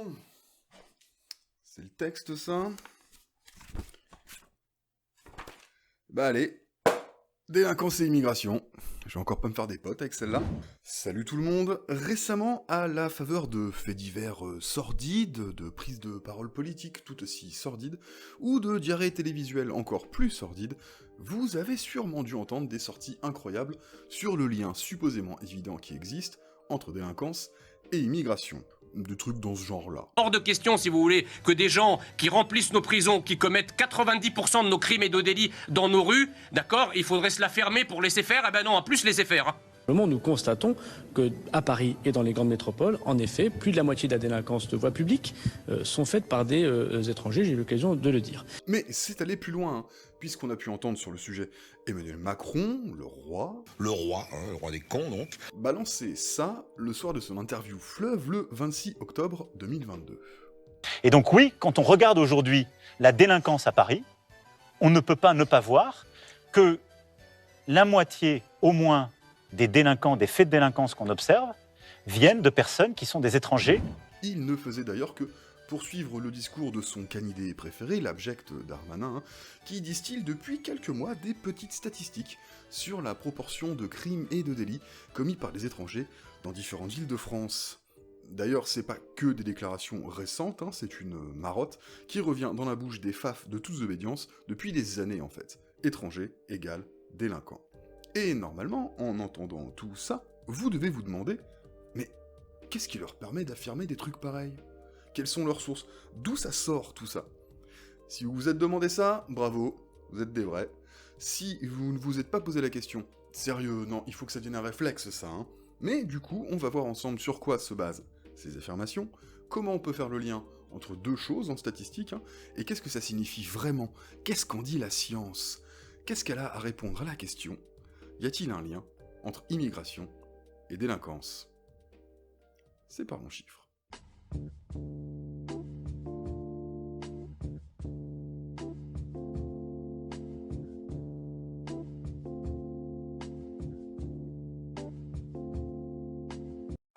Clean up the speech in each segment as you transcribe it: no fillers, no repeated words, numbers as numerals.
Bon, c'est le texte ça. Bah allez, délinquance et immigration. Je vais encore pas me faire des potes avec celle-là. Salut tout le monde. Récemment, à la faveur de faits divers sordides, de prises de parole politiques tout aussi sordides, ou de diarrhée télévisuelle encore plus sordide, vous avez sûrement dû entendre des sorties incroyables sur le lien supposément évident qui existe entre délinquance et immigration. Des trucs dans ce genre-là. Hors de question, si vous voulez, que des gens qui remplissent nos prisons, qui commettent 90% de nos crimes et de délits dans nos rues, d'accord, il faudrait se la fermer pour laisser faire. Eh ben non, en plus laisser faire. Hein. Nous constatons qu'à Paris et dans les grandes métropoles, en effet, plus de la moitié de la délinquance de voie publique sont faites par des étrangers, j'ai eu l'occasion de le dire. Mais c'est allé plus loin, hein, puisqu'on a pu entendre sur le sujet Emmanuel Macron, le roi... Le roi des cons donc. balancer ça le soir de son interview Fleuve le 26 octobre 2022. Et donc oui, quand on regarde aujourd'hui la délinquance à Paris, on ne peut pas ne pas voir que la moitié au moins des délinquants, des faits de délinquance qu'on observe, viennent de personnes qui sont des étrangers. Il ne faisait d'ailleurs que poursuivre le discours de son candidat préféré, l'abject Darmanin, qui distille depuis quelques mois des petites statistiques sur la proportion de crimes et de délits commis par les étrangers dans différentes villes de France. D'ailleurs, c'est pas que des déclarations récentes, hein, c'est une marotte qui revient dans la bouche des faf de tous obédience depuis des années en fait. Étranger égale délinquant. Et normalement, en entendant tout ça, vous devez vous demander, mais qu'est-ce qui leur permet d'affirmer des trucs pareils ? Quelles sont leurs sources ? D'où ça sort tout ça ? Si vous vous êtes demandé ça, bravo, vous êtes des vrais. Si vous ne vous êtes pas posé la question, sérieux, non, il faut que ça devienne un réflexe ça, hein. Mais du coup, on va voir ensemble sur quoi se basent ces affirmations, comment on peut faire le lien entre deux choses en statistique, hein, et qu'est-ce que ça signifie vraiment ? Qu'est-ce qu'en dit la science ? Qu'est-ce qu'elle a à répondre à la question ? Y a-t-il un lien entre immigration et délinquance ? C'est par mon chiffre.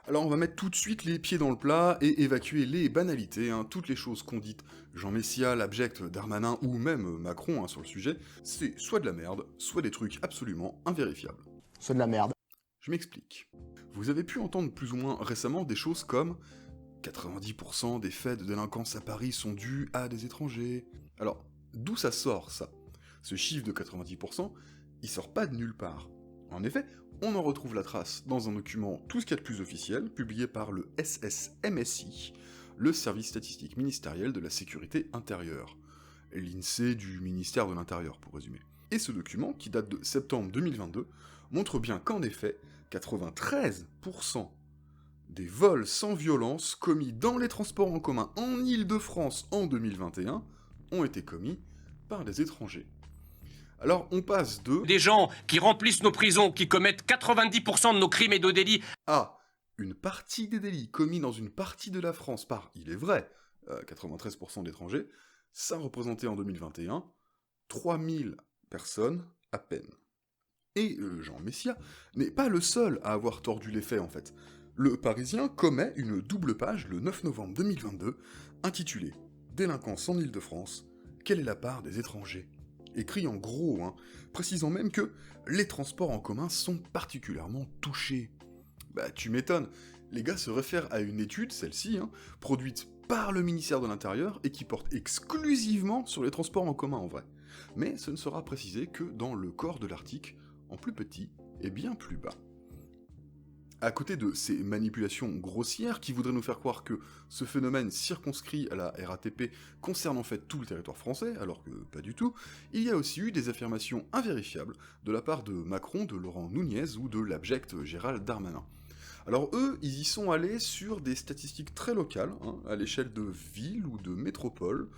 Alors on va mettre tout de suite les pieds dans le plat et évacuer les banalités, hein, toutes les choses qu'ont dites Jean Messia, l'abject Darmanin ou même Macron hein, sur le sujet, c'est soit de la merde, soit des trucs absolument invérifiables. C'est de la merde. Je m'explique. Vous avez pu entendre plus ou moins récemment des choses comme 90% des faits de délinquance à Paris sont dus à des étrangers. Alors, d'où ça sort ça ? Ce chiffre de 90%, il sort pas de nulle part. En effet, on en retrouve la trace dans un document tout ce qu'il y a de plus officiel, publié par le SSMSI, le Service statistique ministériel de la sécurité intérieure, l'INSEE du ministère de l'Intérieur pour résumer. Et ce document, qui date de septembre 2022, montre bien qu'en effet, 93% des vols sans violence commis dans les transports en commun en Île-de-France en 2021 ont été commis par des étrangers. Alors on passe de... Des gens qui remplissent nos prisons, qui commettent 90% de nos crimes et de délits. à une partie des délits commis dans une partie de la France par, il est vrai, 93% d'étrangers, ça représentait en 2021 3000 personnes à peine. Et Jean Messia n'est pas le seul à avoir tordu les faits en fait. Le Parisien commet une double page le 9 novembre 2022, intitulée « Délinquance en Île-de-France, quelle est la part des étrangers ?» écrit en gros, hein, précisant même que les transports en commun sont particulièrement touchés. Bah tu m'étonnes, les gars se réfèrent à une étude, celle-ci, hein, produite par le ministère de l'Intérieur et qui porte exclusivement sur les transports en commun en vrai. Mais ce ne sera précisé que dans le corps de l'article, en plus petit et bien plus bas. À côté de ces manipulations grossières qui voudraient nous faire croire que ce phénomène circonscrit à la RATP concerne en fait tout le territoire français, alors que pas du tout, il y a aussi eu des affirmations invérifiables de la part de Macron, de Laurent Nunez ou de l'abject Gérald Darmanin. Alors eux, ils y sont allés sur des statistiques très locales, hein, à l'échelle de villes ou de métropoles,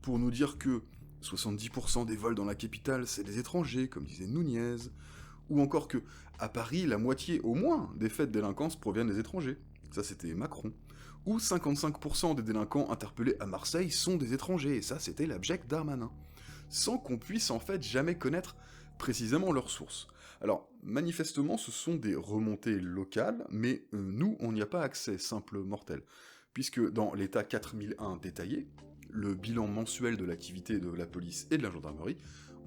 pour nous dire que 70% des vols dans la capitale c'est des étrangers, comme disait Nunez, ou encore que, à Paris, la moitié au moins des faits de délinquance proviennent des étrangers. Ça, c'était Macron. Ou 55% des délinquants interpellés à Marseille sont des étrangers, et ça, c'était l'abject Darmanin. Sans qu'on puisse en fait jamais connaître précisément leurs sources. Alors, manifestement, ce sont des remontées locales, mais nous, on n'y a pas accès, simple mortel. puisque dans l'état 4001 détaillé, le bilan mensuel de l'activité de la police et de la gendarmerie,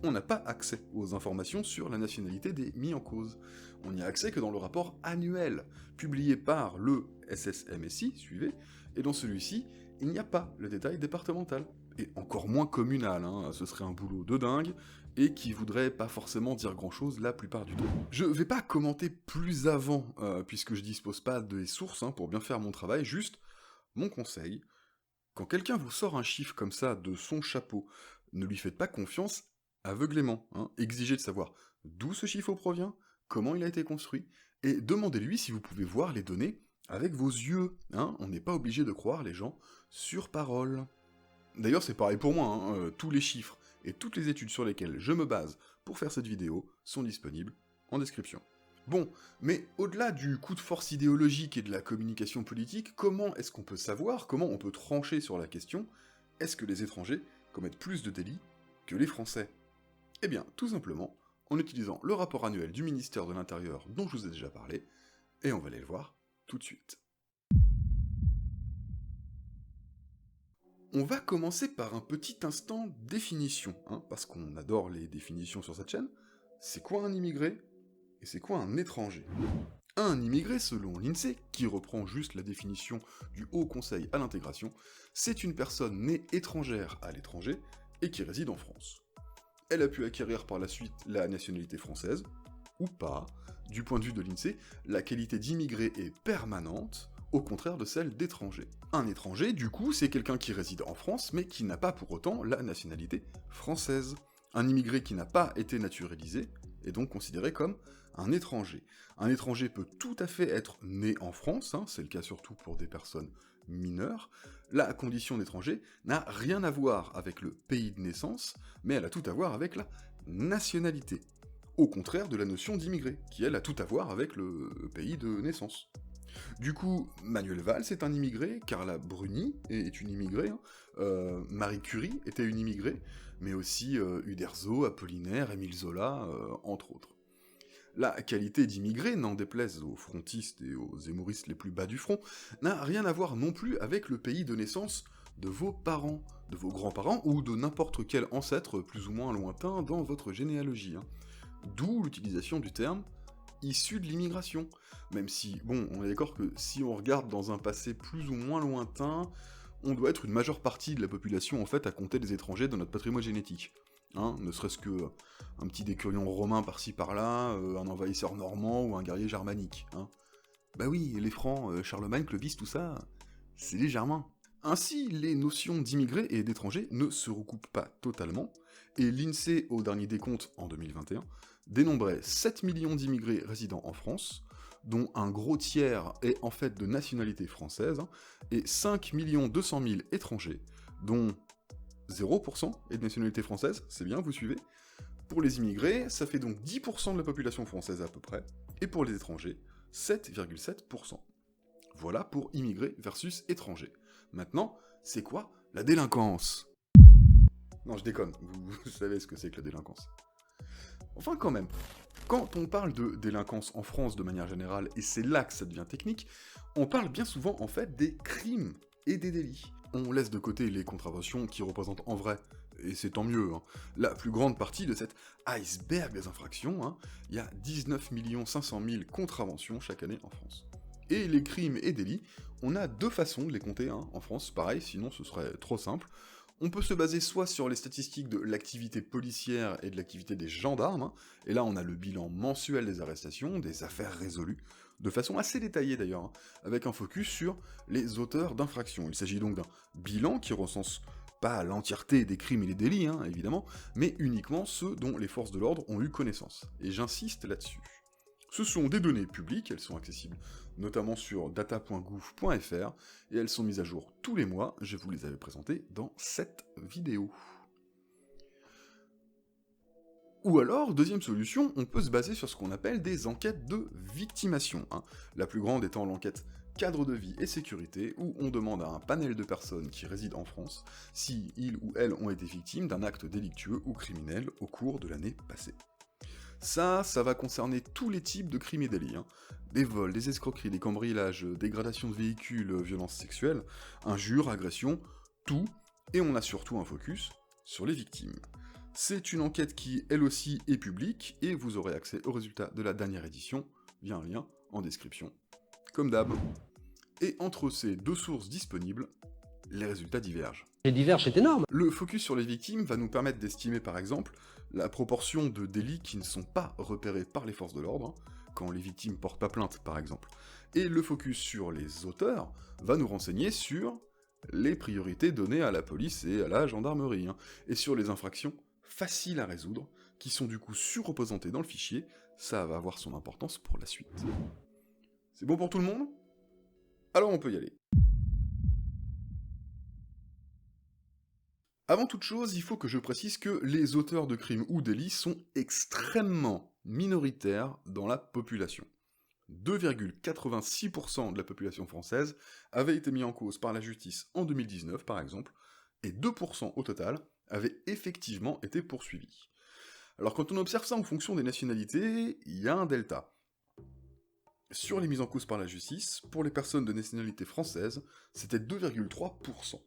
on n'a pas accès aux informations sur la nationalité des mis en cause. On n'y a accès que dans le rapport annuel, publié par le SSMSI, suivez, et dans celui-ci, il n'y a pas le détail départemental, et encore moins communal, ce serait un boulot de dingue, et qui voudrait pas forcément dire grand-chose la plupart du temps. Je vais pas commenter plus avant, puisque je dispose pas des sources pour bien faire mon travail, juste mon conseil, quand quelqu'un vous sort un chiffre comme ça de son chapeau, ne lui faites pas confiance aveuglément, exigez de savoir d'où ce chiffre provient, comment il a été construit, et demandez-lui si vous pouvez voir les données avec vos yeux, on n'est pas obligé de croire les gens sur parole. D'ailleurs c'est pareil pour moi, tous les chiffres et toutes les études sur lesquelles je me base pour faire cette vidéo sont disponibles en description. Bon, mais au-delà du coup de force idéologique et de la communication politique, comment est-ce qu'on peut savoir, comment on peut trancher sur la question, est-ce que les étrangers commettent plus de délits que les Français? Eh bien, tout simplement, en utilisant le rapport annuel du ministère de l'Intérieur dont je vous ai déjà parlé, et on va aller le voir tout de suite. On va commencer par un petit instant définition, parce qu'on adore les définitions sur cette chaîne. C'est quoi un immigré? Et c'est quoi un étranger? Un immigré, selon l'INSEE, qui reprend juste la définition du Haut Conseil à l'intégration, c'est une personne née étrangère à l'étranger et qui réside en France. Elle a pu acquérir par la suite la nationalité française, ou pas. Du point de vue de l'INSEE, la qualité d'immigré est permanente, au contraire de celle d'étranger. Un étranger, du coup, c'est quelqu'un qui réside en France, mais qui n'a pas pour autant la nationalité française. Un immigré qui n'a pas été naturalisé est donc considéré comme un étranger. Un étranger peut tout à fait être né en France, c'est le cas surtout pour des personnes mineures. La condition d'étranger n'a rien à voir avec le pays de naissance, mais elle a tout à voir avec la nationalité. Au contraire de la notion d'immigré, qui elle a tout à voir avec le pays de naissance. Du coup, Manuel Valls est un immigré, Carla Bruni est une immigrée, Marie Curie était une immigrée, mais aussi Uderzo, Apollinaire, Émile Zola, entre autres. La qualité d'immigré, n'en déplaise aux frontistes et aux zémouristes les plus bas du front, n'a rien à voir non plus avec le pays de naissance de vos parents, de vos grands-parents, ou de n'importe quel ancêtre plus ou moins lointain dans votre généalogie. D'où l'utilisation du terme issu de l'immigration. Même si, bon, on est d'accord que si on regarde dans un passé plus ou moins lointain, on doit être une majeure partie de la population en fait à compter des étrangers dans notre patrimoine génétique. Ne serait-ce que un petit décurion romain par-ci par-là, un envahisseur normand ou un guerrier germanique. Bah oui, les Francs, Charlemagne, Clovis, tout ça, c'est les Germains. Ainsi, les notions d'immigrés et d'étrangers ne se recoupent pas totalement, et l'INSEE, au dernier décompte en 2021, dénombrait 7 millions d'immigrés résidant en France, dont un gros tiers est en fait de nationalité française, et 5 200 000 étrangers, dont 0% est de nationalité française, c'est bien, vous suivez. Pour les immigrés, ça fait donc 10% de la population française à peu près, et pour les étrangers, 7,7%. Voilà pour immigrés versus étrangers. Maintenant, c'est quoi la délinquance? Non, je déconne, vous savez ce que c'est que la délinquance. Enfin quand même, quand on parle de délinquance en France de manière générale, et c'est là que ça devient technique, on parle bien souvent en fait des crimes et des délits. On laisse de côté les contraventions qui représentent en vrai, et c'est tant mieux, la plus grande partie de cet iceberg des infractions, il y a 19 500 000 contraventions chaque année en France. Et les crimes et délits, on a deux façons de les compter en France, pareil, sinon ce serait trop simple. On peut se baser soit sur les statistiques de l'activité policière et de l'activité des gendarmes, et là on a le bilan mensuel des arrestations, des affaires résolues, de façon assez détaillée d'ailleurs, avec un focus sur les auteurs d'infractions. Il s'agit donc d'un bilan qui recense pas l'entièreté des crimes et des délits, évidemment, mais uniquement ceux dont les forces de l'ordre ont eu connaissance, et j'insiste là-dessus. Ce sont des données publiques, elles sont accessibles notamment sur data.gouv.fr, et elles sont mises à jour tous les mois, je vous les avais présentées dans cette vidéo. Ou alors, deuxième solution, on peut se baser sur ce qu'on appelle des enquêtes de victimation, la plus grande étant l'enquête cadre de vie et sécurité, où on demande à un panel de personnes qui résident en France si ils ou elles ont été victimes d'un acte délictueux ou criminel au cours de l'année passée. Ça va concerner tous les types de crimes et délits, hein. Des vols, des escroqueries, des cambriolages, dégradation de véhicules, violences sexuelles, injures, agressions, tout, et on a surtout un focus sur les victimes. C'est une enquête qui, elle aussi, est publique, et vous aurez accès aux résultats de la dernière édition via un lien en description, comme d'hab. Et entre ces deux sources disponibles, les résultats divergent. Les divergent, c'est énorme. Le focus sur les victimes va nous permettre d'estimer par exemple la proportion de délits qui ne sont pas repérés par les forces de l'ordre, hein, quand les victimes portent pas plainte par exemple. Et le focus sur les auteurs va nous renseigner sur les priorités données à la police et à la gendarmerie, hein, et sur les infractions faciles à résoudre, qui sont du coup surreprésentées dans le fichier. Ça va avoir son importance pour la suite. C'est bon pour tout le monde ? Alors on peut y aller. Avant toute chose, il faut que je précise que les auteurs de crimes ou délits sont extrêmement minoritaires dans la population. 2,86% de la population française avait été mis en cause par la justice en 2019 par exemple, et 2% au total avaient effectivement été poursuivis. Alors quand on observe ça en fonction des nationalités, il y a un delta. Sur les mises en cause par la justice, pour les personnes de nationalité française, c'était 2,3%.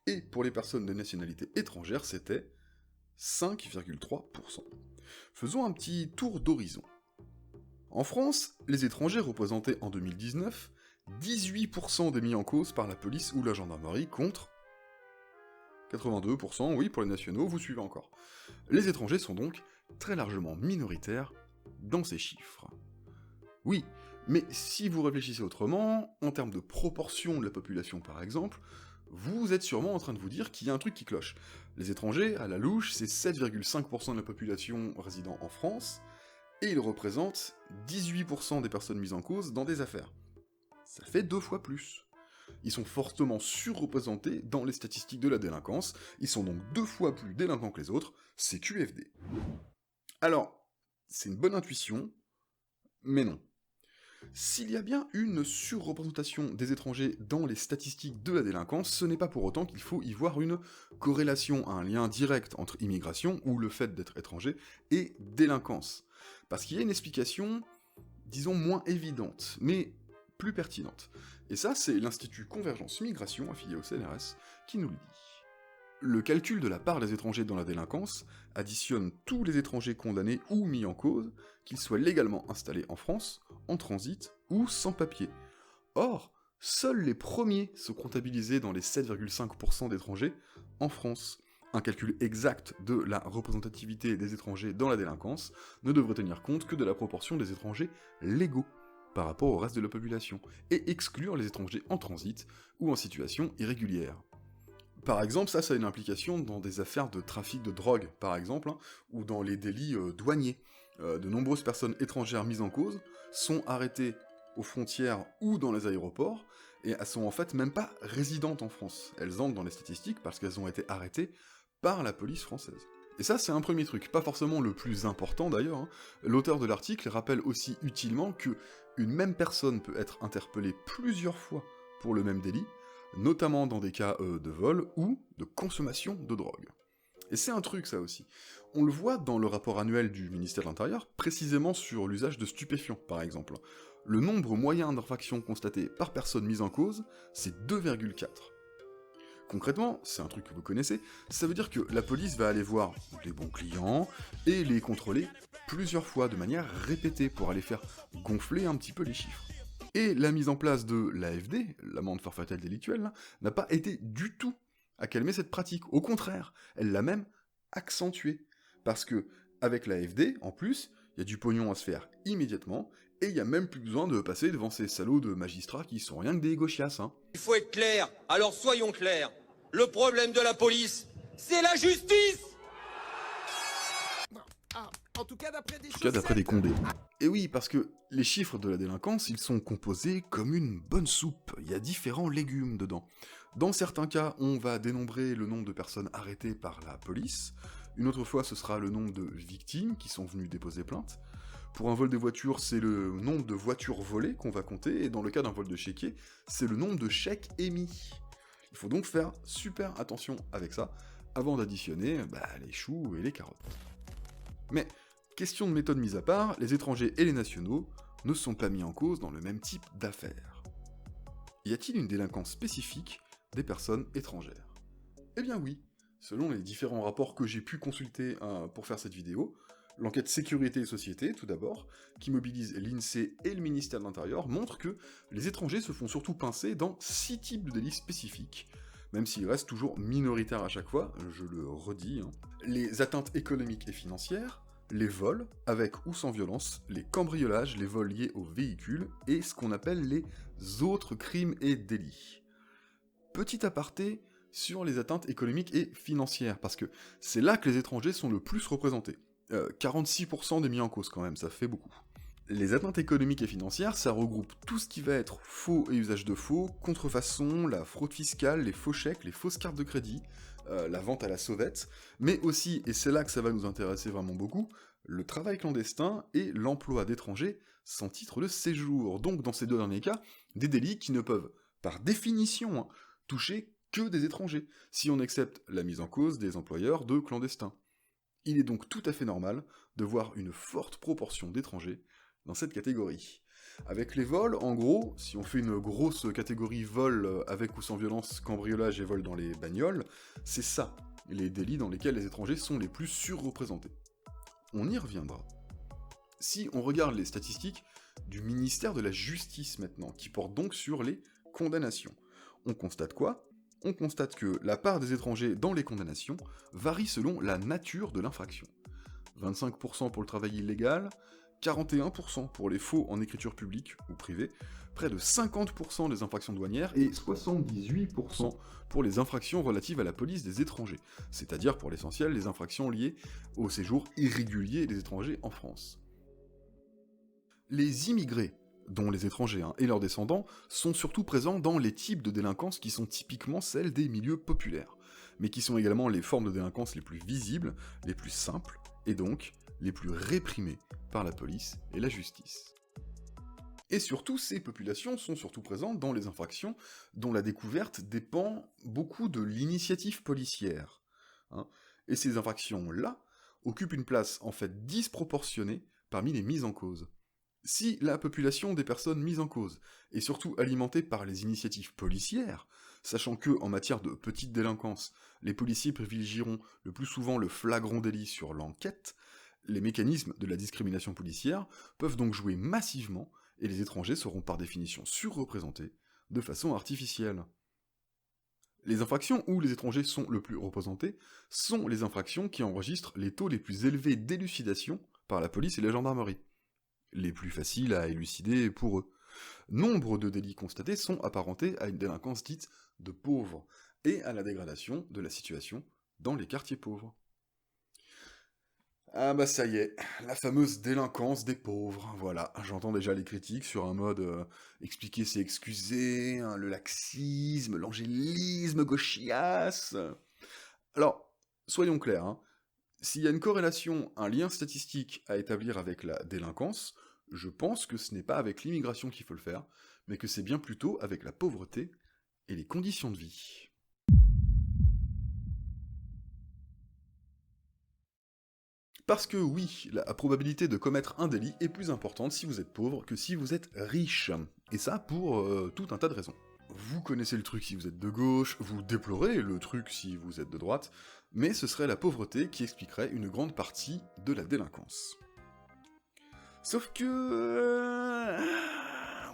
Et pour les personnes de nationalité étrangère, c'était 5,3%. Faisons un petit tour d'horizon. En France, les étrangers représentaient en 2019 18% des mis en cause par la police ou la gendarmerie contre 82%, oui, pour les nationaux, vous suivez encore. Les étrangers sont donc très largement minoritaires dans ces chiffres. Oui, mais si vous réfléchissez autrement, en termes de proportion de la population par exemple, vous êtes sûrement en train de vous dire qu'il y a un truc qui cloche. Les étrangers, à la louche, c'est 7,5% de la population résidant en France, et ils représentent 18% des personnes mises en cause dans des affaires. Ça fait 2 fois plus. Ils sont fortement surreprésentés dans les statistiques de la délinquance, ils sont donc 2 fois plus délinquants que les autres, c'est QFD. Alors, c'est une bonne intuition, mais non. S'il y a bien une surreprésentation des étrangers dans les statistiques de la délinquance, ce n'est pas pour autant qu'il faut y voir une corrélation, un lien direct entre immigration, ou le fait d'être étranger, et délinquance. Parce qu'il y a une explication, disons, moins évidente, mais plus pertinente. Et ça, c'est l'Institut Convergence Migration, affilié au CNRS, qui nous le dit. Le calcul de la part des étrangers dans la délinquance additionne tous les étrangers condamnés ou mis en cause, qu'ils soient légalement installés en France, en transit ou sans papier. Or, seuls les premiers sont comptabilisés dans les 7,5% d'étrangers en France. Un calcul exact de la représentativité des étrangers dans la délinquance ne devrait tenir compte que de la proportion des étrangers légaux par rapport au reste de la population, et exclure les étrangers en transit ou en situation irrégulière. Par exemple, ça a une implication dans des affaires de trafic de drogue, par exemple, hein, ou dans les délits douaniers. De nombreuses personnes étrangères mises en cause sont arrêtées aux frontières ou dans les aéroports, et elles sont en fait même pas résidentes en France. Elles entrent dans les statistiques parce qu'elles ont été arrêtées par la police française. Et ça, c'est un premier truc, pas forcément le plus important d'ailleurs, hein. L'auteur de l'article rappelle aussi utilement que une même personne peut être interpellée plusieurs fois pour le même délit, notamment dans des cas de vol ou de consommation de drogue. Et c'est un truc, ça aussi. On le voit dans le rapport annuel du ministère de l'Intérieur, précisément sur l'usage de stupéfiants, par exemple. Le nombre moyen d'infractions constatées par personne mise en cause, c'est 2,4. Concrètement, c'est un truc que vous connaissez, ça veut dire que la police va aller voir les bons clients et les contrôler plusieurs fois de manière répétée pour aller faire gonfler un petit peu les chiffres. Et la mise en place de l'AFD, l'amende forfaitaire délictuelle, n'a pas été du tout à calmer cette pratique. Au contraire, elle l'a même accentuée. Parce que, avec l'AFD, en plus, il y a du pognon à se faire immédiatement, et il n'y a même plus besoin de passer devant ces salauds de magistrats qui sont rien que des gauchiasses, hein. Il faut être clair, alors soyons clairs. Le problème de la police, c'est la justice! En tout cas, d'après des condés. Et oui, parce que les chiffres de la délinquance, ils sont composés comme une bonne soupe. Il y a différents légumes dedans. Dans certains cas, on va dénombrer le nombre de personnes arrêtées par la police. Une autre fois, ce sera le nombre de victimes qui sont venues déposer plainte. Pour un vol des voitures, c'est le nombre de voitures volées qu'on va compter. Et dans le cas d'un vol de chéquier, c'est le nombre de chèques émis. Il faut donc faire super attention avec ça, avant d'additionner les choux et les carottes. Mais Question de méthode mise à part, les étrangers et les nationaux ne sont pas mis en cause dans le même type d'affaires. Y a-t-il une délinquance spécifique des personnes étrangères? Eh bien oui, selon les différents rapports que j'ai pu consulter pour faire cette vidéo, l'enquête Sécurité et Société, tout d'abord, qui mobilise l'INSEE et le ministère de l'Intérieur, montre que les étrangers se font surtout pincer dans 6 types de délits spécifiques, même s'ils restent toujours minoritaires à chaque fois, je le redis. Les atteintes économiques et financières, les vols, avec ou sans violence, les cambriolages, les vols liés aux véhicules, et ce qu'on appelle les autres crimes et délits. Petit aparté sur les atteintes économiques et financières, parce que c'est là que les étrangers sont le plus représentés. 46% des mis en cause quand même, ça fait beaucoup. Les atteintes économiques et financières, ça regroupe tout ce qui va être faux et usage de faux, contrefaçon, la fraude fiscale, les faux chèques, les fausses cartes de crédit, la vente à la sauvette, mais aussi, et c'est là que ça va nous intéresser vraiment beaucoup, le travail clandestin et l'emploi d'étrangers sans titre de séjour. Donc dans ces deux derniers cas, des délits qui ne peuvent, par définition, toucher que des étrangers, si on accepte la mise en cause des employeurs de clandestins. Il est donc tout à fait normal de voir une forte proportion d'étrangers dans cette catégorie. Avec les vols, en gros, si on fait une grosse catégorie vol avec ou sans violence, cambriolage et vol dans les bagnoles, c'est ça, les délits dans lesquels les étrangers sont les plus surreprésentés. On y reviendra. Si on regarde les statistiques du ministère de la Justice maintenant, qui portent donc sur les condamnations, on constate quoi ? On constate que la part des étrangers dans les condamnations varie selon la nature de l'infraction. 25% pour le travail illégal, 41% pour les faux en écriture publique ou privée, près de 50% des infractions douanières et 78% pour les infractions relatives à la police des étrangers, c'est-à-dire pour l'essentiel les infractions liées au séjour irrégulier des étrangers en France. Les immigrés, dont les étrangers et leurs descendants, sont surtout présents dans les types de délinquance qui sont typiquement celles des milieux populaires, mais qui sont également les formes de délinquance les plus visibles, les plus simples, et donc les plus réprimées par la police et la justice. Et surtout, ces populations sont surtout présentes dans les infractions dont la découverte dépend beaucoup de l'initiative policière. Et ces infractions-là occupent une place en fait disproportionnée parmi les mises en cause. Si la population des personnes mises en cause est surtout alimentée par les initiatives policières, sachant que, en matière de petite délinquance, les policiers privilégieront le plus souvent le flagrant délit sur l'enquête, les mécanismes de la discrimination policière peuvent donc jouer massivement, et les étrangers seront par définition surreprésentés de façon artificielle. Les infractions où les étrangers sont le plus représentés sont les infractions qui enregistrent les taux les plus élevés d'élucidation par la police et la gendarmerie, les plus faciles à élucider pour eux. Nombre de délits constatés sont apparentés à une délinquance dite de pauvres, et à la dégradation de la situation dans les quartiers pauvres. Ah bah ça y est, la fameuse délinquance des pauvres, voilà, j'entends déjà les critiques sur un mode expliquer c'est excuser, le laxisme, l'angélisme gauchiasse. Alors, soyons clairs, s'il y a une corrélation, un lien statistique à établir avec la délinquance, je pense que ce n'est pas avec l'immigration qu'il faut le faire, mais que c'est bien plutôt avec la pauvreté et les conditions de vie. Parce que oui, la probabilité de commettre un délit est plus importante si vous êtes pauvre que si vous êtes riche. Et ça pour tout un tas de raisons. Vous connaissez le truc si vous êtes de gauche, vous déplorez le truc si vous êtes de droite, mais ce serait la pauvreté qui expliquerait une grande partie de la délinquance. Sauf que...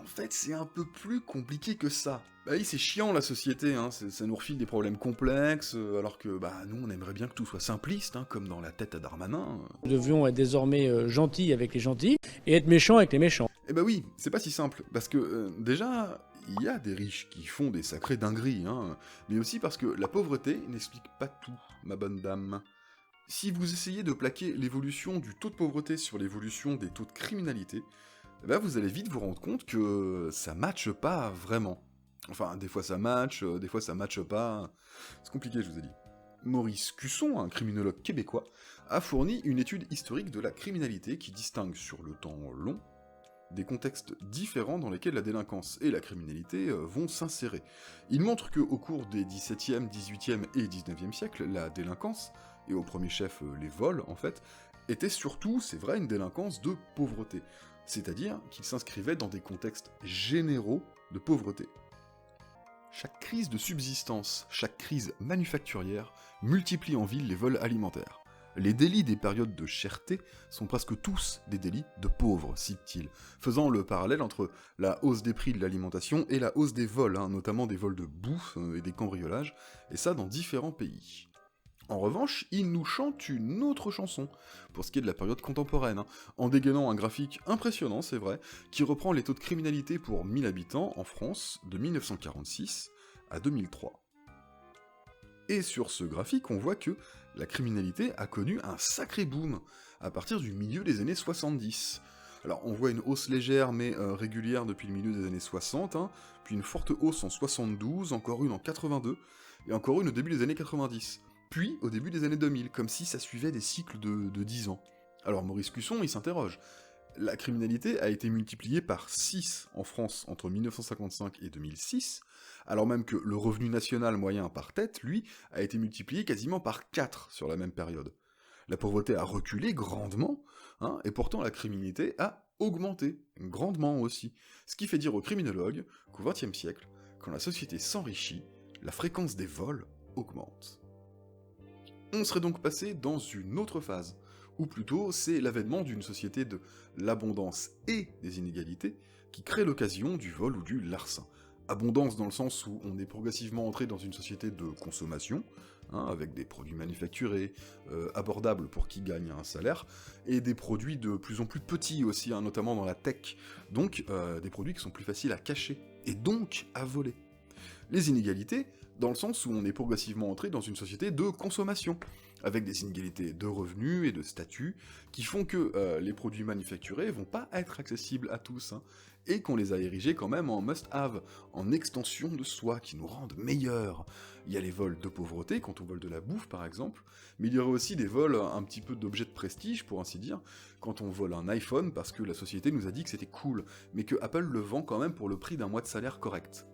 en fait, c'est un peu plus compliqué que ça. Bah oui, c'est chiant la société, ça nous refile des problèmes complexes, alors que nous on aimerait bien que tout soit simpliste, comme dans la tête à Darmanin. Nous devions être désormais gentils avec les gentils et être méchants avec les méchants. Eh bah oui, c'est pas si simple, parce que déjà, il y a des riches qui font des sacrées dingueries, mais aussi parce que la pauvreté n'explique pas tout, ma bonne dame. Si vous essayez de plaquer l'évolution du taux de pauvreté sur l'évolution des taux de criminalité, vous allez vite vous rendre compte que ça matche pas vraiment. Enfin, des fois ça matche, des fois ça matche pas. C'est compliqué, je vous ai dit. Maurice Cusson, un criminologue québécois, a fourni une étude historique de la criminalité qui distingue sur le temps long des contextes différents dans lesquels la délinquance et la criminalité vont s'insérer. Il montre qu'au cours des XVIIe, XVIIIe et XIXe siècles, la délinquance, et au premier chef les vols en fait, était surtout, c'est vrai, une délinquance de pauvreté, c'est-à-dire qu'il s'inscrivait dans des contextes généraux de pauvreté. Chaque crise de subsistance, chaque crise manufacturière multiplie en ville les vols alimentaires. Les délits des périodes de cherté sont presque tous des délits de pauvres, cite-t-il, faisant le parallèle entre la hausse des prix de l'alimentation et la hausse des vols, notamment des vols de bouffe et des cambriolages, et ça dans différents pays. En revanche, il nous chante une autre chanson, pour ce qui est de la période contemporaine, en dégainant un graphique impressionnant, c'est vrai, qui reprend les taux de criminalité pour 1000 habitants en France de 1946 à 2003. Et sur ce graphique, on voit que la criminalité a connu un sacré boom à partir du milieu des années 70. Alors on voit une hausse légère mais régulière depuis le milieu des années 60, puis une forte hausse en 72, encore une en 82, et encore une au début des années 90, puis au début des années 2000, comme si ça suivait des cycles de 10 ans. Alors Maurice Cusson, il s'interroge. La criminalité a été multipliée par 6 en France entre 1955 et 2006, alors même que le revenu national moyen par tête, lui, a été multiplié quasiment par 4 sur la même période. La pauvreté a reculé grandement, et pourtant la criminalité a augmenté, grandement aussi, ce qui fait dire aux criminologues qu'au XXe siècle, quand la société s'enrichit, la fréquence des vols augmente. On serait donc passé dans une autre phase, ou plutôt c'est l'avènement d'une société de l'abondance et des inégalités qui crée l'occasion du vol ou du larcin. Abondance dans le sens où on est progressivement entré dans une société de consommation, avec des produits manufacturés, abordables pour qui gagne un salaire, et des produits de plus en plus petits aussi, notamment dans la tech, donc des produits qui sont plus faciles à cacher, et donc à voler. Les inégalités, dans le sens où on est progressivement entré dans une société de consommation, avec des inégalités de revenus et de statut, qui font que les produits manufacturés vont pas être accessibles à tous, et qu'on les a érigés quand même en must-have, en extension de soi, qui nous rendent meilleurs. Il y a les vols de pauvreté, quand on vole de la bouffe par exemple, mais il y aurait aussi des vols un petit peu d'objets de prestige, pour ainsi dire, quand on vole un iPhone parce que la société nous a dit que c'était cool, mais que Apple le vend quand même pour le prix d'un mois de salaire correct.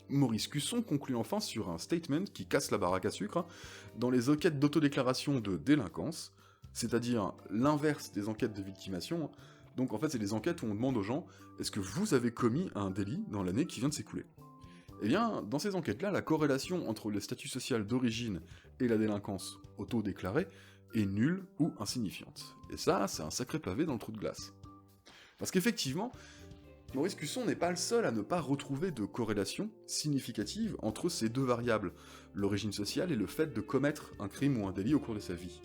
Maurice Cusson conclut enfin sur un statement qui casse la baraque à sucre, dans les enquêtes d'autodéclaration de délinquance, c'est-à-dire l'inverse des enquêtes de victimation. Donc en fait c'est des enquêtes où on demande aux gens « Est-ce que vous avez commis un délit dans l'année qui vient de s'écouler ?» Eh bien, dans ces enquêtes-là, la corrélation entre le statut social d'origine et la délinquance auto-déclarée est nulle ou insignifiante. Et ça, c'est un sacré pavé dans le trou de glace. Parce qu'effectivement, Maurice Cusson n'est pas le seul à ne pas retrouver de corrélation significative entre ces deux variables, l'origine sociale et le fait de commettre un crime ou un délit au cours de sa vie.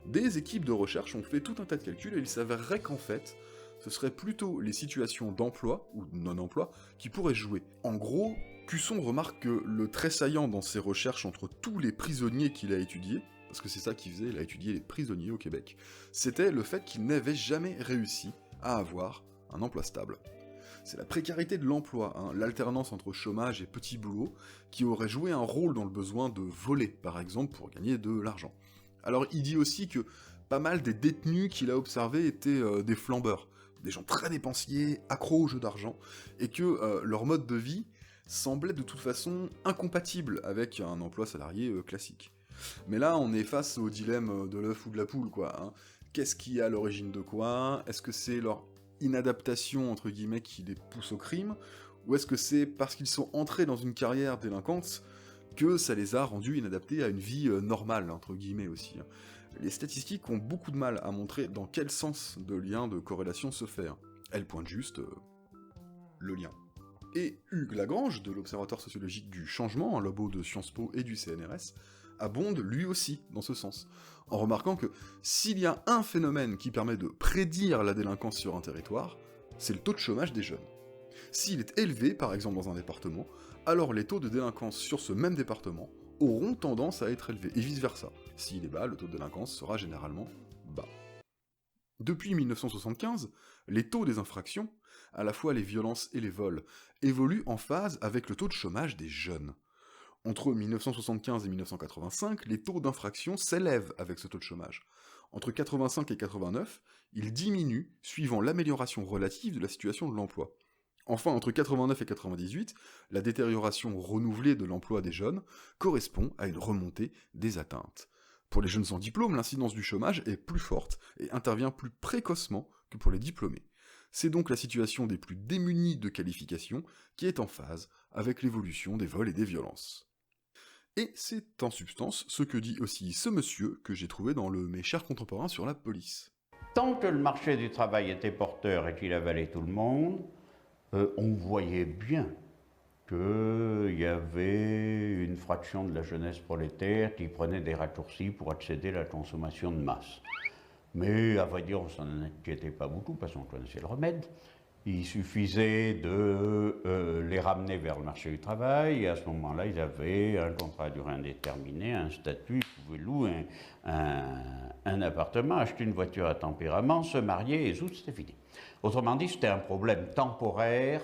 Des équipes de recherche ont fait tout un tas de calculs et il s'avérerait qu'en fait, ce serait plutôt les situations d'emploi ou de non-emploi qui pourraient jouer. En gros, Cusson remarque que le trait saillant dans ses recherches entre tous les prisonniers qu'il a étudiés, parce que c'est ça qu'il faisait, il a étudié les prisonniers au Québec, c'était le fait qu'il n'avait jamais réussi à avoir un emploi stable. C'est la précarité de l'emploi, l'alternance entre chômage et petit boulot, qui aurait joué un rôle dans le besoin de voler, par exemple, pour gagner de l'argent. Alors il dit aussi que pas mal des détenus qu'il a observés étaient des flambeurs, des gens très dépensiers, accros aux jeux d'argent, et que leur mode de vie semblait de toute façon incompatible avec un emploi salarié classique. Mais là, on est face au dilemme de l'œuf ou de la poule, quoi. Qu'est-ce qui est à l'origine de quoi? Est-ce que c'est leur inadaptation, entre guillemets, qui les pousse au crime? Ou est-ce que c'est parce qu'ils sont entrés dans une carrière délinquante que ça les a rendus inadaptés à une vie normale, entre guillemets aussi. Les statistiques ont beaucoup de mal à montrer dans quel sens de lien de corrélation se fait. Elles pointent juste le lien. Et Hugues Lagrange, de l'Observatoire sociologique du changement, un labo de Sciences Po et du CNRS, abonde lui aussi dans ce sens, en remarquant que s'il y a un phénomène qui permet de prédire la délinquance sur un territoire, c'est le taux de chômage des jeunes. S'il est élevé, par exemple dans un département, alors les taux de délinquance sur ce même département auront tendance à être élevés, et vice-versa. S'il est bas, le taux de délinquance sera généralement bas. Depuis 1975, les taux des infractions, à la fois les violences et les vols, évoluent en phase avec le taux de chômage des jeunes. Entre 1975 et 1985, les taux d'infraction s'élèvent avec ce taux de chômage. Entre 85 et 89, ils diminuent suivant l'amélioration relative de la situation de l'emploi. Enfin, entre 89 et 98, la détérioration renouvelée de l'emploi des jeunes correspond à une remontée des atteintes. Pour les jeunes sans diplôme, l'incidence du chômage est plus forte et intervient plus précocement que pour les diplômés. C'est donc la situation des plus démunis de qualification qui est en phase avec l'évolution des vols et des violences. Et c'est en substance ce que dit aussi ce monsieur que j'ai trouvé dans le Mes chers contemporains sur la police. Tant que le marché du travail était porteur et qu'il avalait tout le monde, on voyait bien qu'il y avait une fraction de la jeunesse prolétaire qui prenait des raccourcis pour accéder à la consommation de masse. Mais à vrai dire, on s'en inquiétait pas beaucoup parce qu'on connaissait le remède. Il suffisait de les ramener vers le marché du travail, et à ce moment-là, ils avaient un contrat à durée indéterminée, un statut, ils pouvaient louer un appartement, acheter une voiture à tempérament, se marier, et tout, c'était fini. Autrement dit, c'était un problème temporaire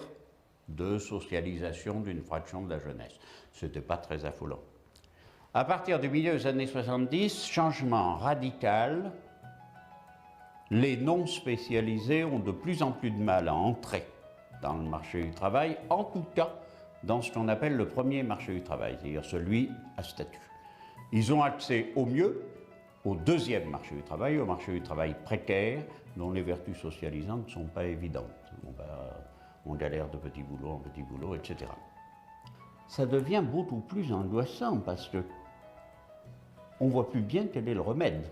de socialisation d'une fraction de la jeunesse. Ce n'était pas très affolant. À partir du milieu des années 70, changement radical. Les non spécialisés ont de plus en plus de mal à entrer dans le marché du travail, en tout cas dans ce qu'on appelle le premier marché du travail, c'est-à-dire celui à statut. Ils ont accès au mieux au deuxième marché du travail, au marché du travail précaire, dont les vertus socialisantes ne sont pas évidentes. On galère de petit boulot en petit boulot, etc. Ça devient beaucoup plus angoissant parce que on ne voit plus bien quel est le remède.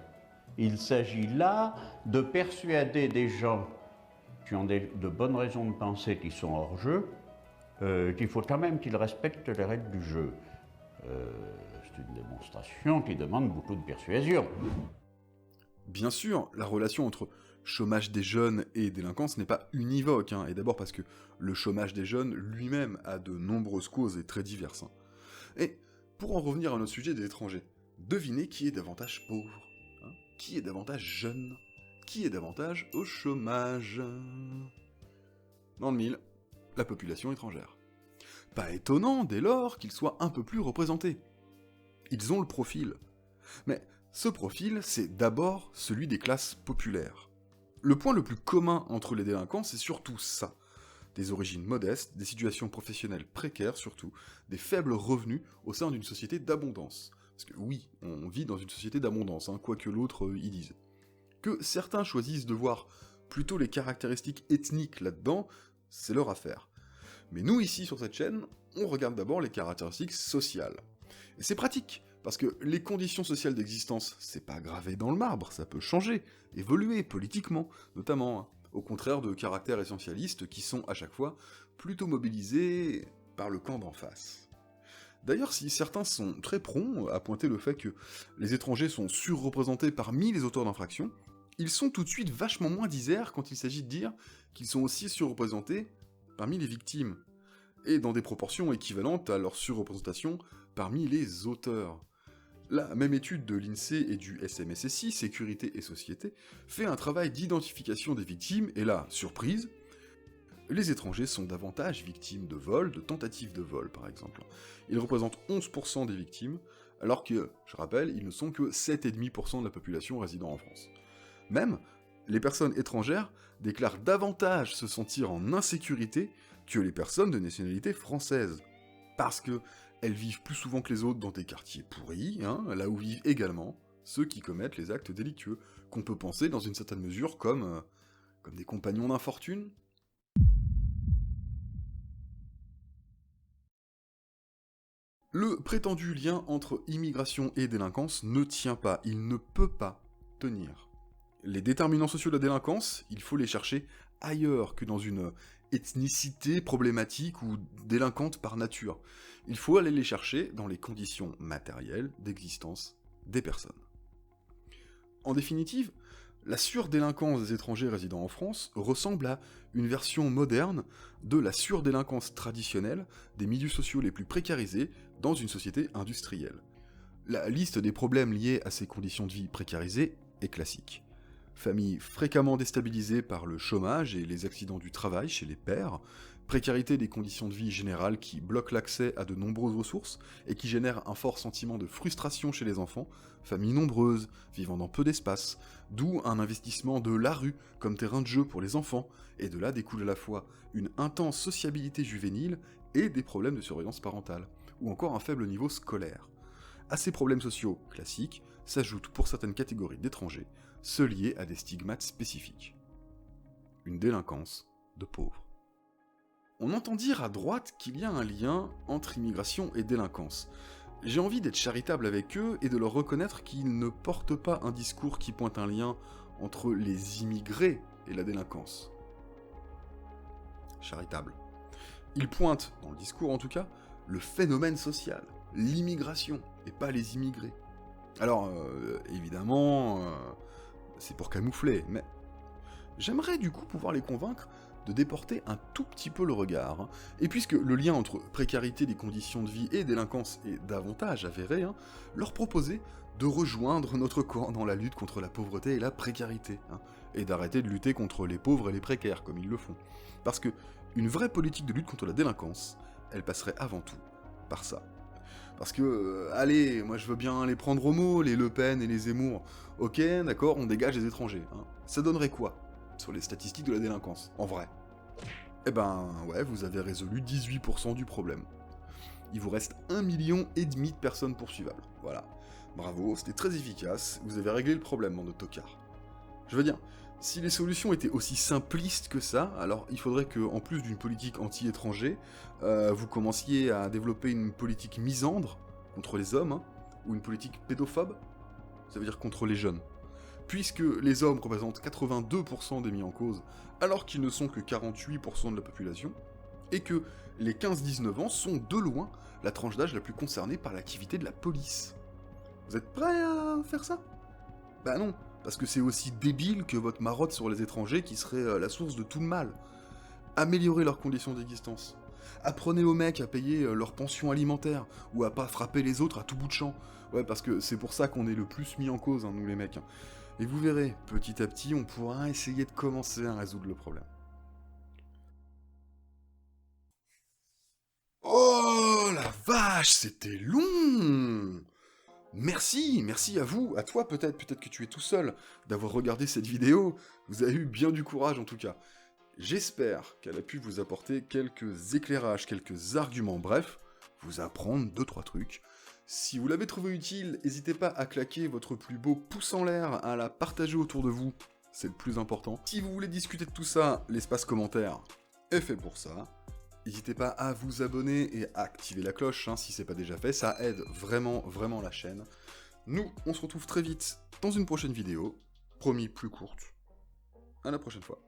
Il s'agit là de persuader des gens qui ont de bonnes raisons de penser qu'ils sont hors jeu, qu'il faut quand même qu'ils respectent les règles du jeu. C'est une démonstration qui demande beaucoup de persuasion. Bien sûr, la relation entre chômage des jeunes et délinquance n'est pas univoque, et d'abord parce que le chômage des jeunes lui-même a de nombreuses causes et très diverses. Et pour en revenir à notre sujet des étrangers, devinez qui est davantage pauvre, qui est davantage jeune, qui est davantage au chômage. Dans le mille, la population étrangère. Pas étonnant dès lors qu'ils soient un peu plus représentés. Ils ont le profil. Mais ce profil, c'est d'abord celui des classes populaires. Le point le plus commun entre les délinquants, c'est surtout ça. Des origines modestes, des situations professionnelles précaires surtout, des faibles revenus au sein d'une société d'abondance. Parce que oui, on vit dans une société d'abondance, quoi que l'autre y dise. Que certains choisissent de voir plutôt les caractéristiques ethniques là-dedans, c'est leur affaire. Mais nous ici sur cette chaîne, on regarde d'abord les caractéristiques sociales. Et c'est pratique, parce que les conditions sociales d'existence, c'est pas gravé dans le marbre, ça peut changer, évoluer politiquement, notamment, au contraire de caractères essentialistes qui sont à chaque fois plutôt mobilisés par le camp d'en face. D'ailleurs, si certains sont très prompts à pointer le fait que les étrangers sont surreprésentés parmi les auteurs d'infractions, ils sont tout de suite vachement moins diserts quand il s'agit de dire qu'ils sont aussi surreprésentés parmi les victimes, et dans des proportions équivalentes à leur surreprésentation parmi les auteurs. La même étude de l'INSEE et du SMSSI, Sécurité et Société, fait un travail d'identification des victimes, et là, surprise, les étrangers sont davantage victimes de vols, de tentatives de vol par exemple. Ils représentent 11% des victimes, alors que, je rappelle, ils ne sont que 7,5% de la population résidant en France. Même, les personnes étrangères déclarent davantage se sentir en insécurité que les personnes de nationalité française. Parce que elles vivent plus souvent que les autres dans des quartiers pourris, là où vivent également ceux qui commettent les actes délictueux, qu'on peut penser dans une certaine mesure comme des compagnons d'infortune. Le prétendu lien entre immigration et délinquance ne tient pas, il ne peut pas tenir. Les déterminants sociaux de la délinquance, il faut les chercher ailleurs que dans une ethnicité problématique ou délinquante par nature. Il faut aller les chercher dans les conditions matérielles d'existence des personnes. En définitive, la surdélinquance des étrangers résidant en France ressemble à une version moderne de la surdélinquance traditionnelle des milieux sociaux les plus précarisés dans une société industrielle. La liste des problèmes liés à ces conditions de vie précarisées est classique. Familles fréquemment déstabilisées par le chômage et les accidents du travail chez les pères, précarité des conditions de vie générales qui bloquent l'accès à de nombreuses ressources et qui génèrent un fort sentiment de frustration chez les enfants, familles nombreuses, vivant dans peu d'espace, d'où un investissement de la rue comme terrain de jeu pour les enfants, et de là découle à la fois une intense sociabilité juvénile et des problèmes de surveillance parentale, ou encore un faible niveau scolaire. À ces problèmes sociaux classiques s'ajoute pour certaines catégories d'étrangers ceux liés à des stigmates spécifiques. Une délinquance de pauvres. On entend dire à droite qu'il y a un lien entre immigration et délinquance. J'ai envie d'être charitable avec eux et de leur reconnaître qu'ils ne portent pas un discours qui pointe un lien entre les immigrés et la délinquance. Charitable. Ils pointent, dans le discours en tout cas, le phénomène social, l'immigration, et pas les immigrés. Alors, évidemment, c'est pour camoufler, mais j'aimerais du coup pouvoir les convaincre de déporter un tout petit peu le regard. Et puisque le lien entre précarité des conditions de vie et délinquance est davantage avéré, leur proposer de rejoindre notre camp dans la lutte contre la pauvreté et la précarité, et d'arrêter de lutter contre les pauvres et les précaires, comme ils le font. Parce que une vraie politique de lutte contre la délinquance, elle passerait avant tout par ça. Parce que, allez, moi je veux bien les prendre au mot, les Le Pen et les Zemmour. Ok, d'accord, on dégage les étrangers. Ça donnerait quoi sur les statistiques de la délinquance, en vrai? Eh ben, ouais, vous avez résolu 18% du problème. Il vous reste 1,5 million de personnes poursuivables. Voilà. Bravo, c'était très efficace, vous avez réglé le problème, bande de tocards. Je veux dire, si les solutions étaient aussi simplistes que ça, alors il faudrait que, en plus d'une politique anti-étranger, vous commenciez à développer une politique misandre contre les hommes, ou une politique pédophobe, ça veut dire contre les jeunes. Puisque les hommes représentent 82% des mis en cause, alors qu'ils ne sont que 48% de la population, et que les 15-19 ans sont de loin la tranche d'âge la plus concernée par l'activité de la police. Vous êtes prêts à faire ça? Bah non, parce que c'est aussi débile que votre marotte sur les étrangers qui serait la source de tout le mal. Améliorez leurs conditions d'existence. Apprenez aux mecs à payer leur pension alimentaire, ou à pas frapper les autres à tout bout de champ. Ouais, parce que c'est pour ça qu'on est le plus mis en cause, nous les mecs. Et vous verrez, petit à petit, on pourra essayer de commencer à résoudre le problème. Oh la vache, c'était long! Merci à vous, à toi peut-être que tu es tout seul, d'avoir regardé cette vidéo. Vous avez eu bien du courage en tout cas. J'espère qu'elle a pu vous apporter quelques éclairages, quelques arguments, bref, vous apprendre 2-3 trucs. Si vous l'avez trouvé utile, n'hésitez pas à claquer votre plus beau pouce en l'air, à la partager autour de vous, c'est le plus important. Si vous voulez discuter de tout ça, l'espace commentaire est fait pour ça. N'hésitez pas à vous abonner et à activer la cloche si c'est pas déjà fait, ça aide vraiment la chaîne. Nous, on se retrouve très vite dans une prochaine vidéo, promis plus courte. À la prochaine fois.